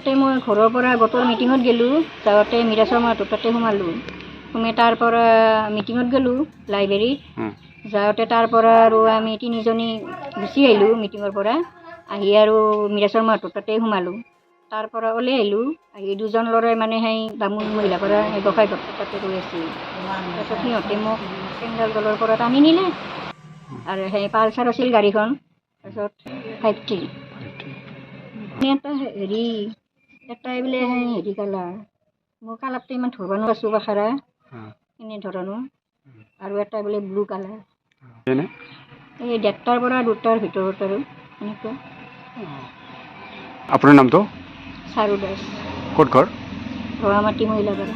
প্ৰথমতে মই ঘৰৰ পৰা গোটৰ মিটিঙত গ'লোঁ, যাওঁতে মীৰা শৰ্মাৰ তাতে সোমালোঁ। সোমাই তাৰ পৰা মিটিঙত গ'লোঁ লাইব্ৰেৰীত। যাওঁতে তাৰ পৰা আৰু আমি তিনিজনী গুচি আহিলোঁ মিটিঙৰ পৰা। আহি আৰু মীৰা শৰ্মাৰ তাতে সোমালোঁ। তাৰ পৰা ওলাই আহিলোঁ। আহি দুজন ল'ৰাই মানে সেই বামুণ মহিলাৰ পৰা সেই গোসাঁই ঘৰটোৰ তাতে ৰৈ আছিল। তাৰপিছত সিহঁতে মোক পেণ্ডেল গলৰ পৰা টানি নিলে আৰু সেই পালচাৰ আছিল গাড়ীখন। তাৰপিছত 5-3 এটা হেৰি এটাই বোলে হেৰি কালাৰ, মোৰ কালাৰটো ইমান ধৰিব নোৱাৰিছোঁ বাখাৰা এনেধৰণৰ, আৰু এটা বোলে ব্লু কালাৰ। এই 1:30টাৰ পৰা 2টাৰ ভিতৰত আৰু এনেকুৱা। আপোনাৰ নামটো? চাৰু দাস। ক'ত ঘৰ? ৰঙামাটি মহিলাপাৰা।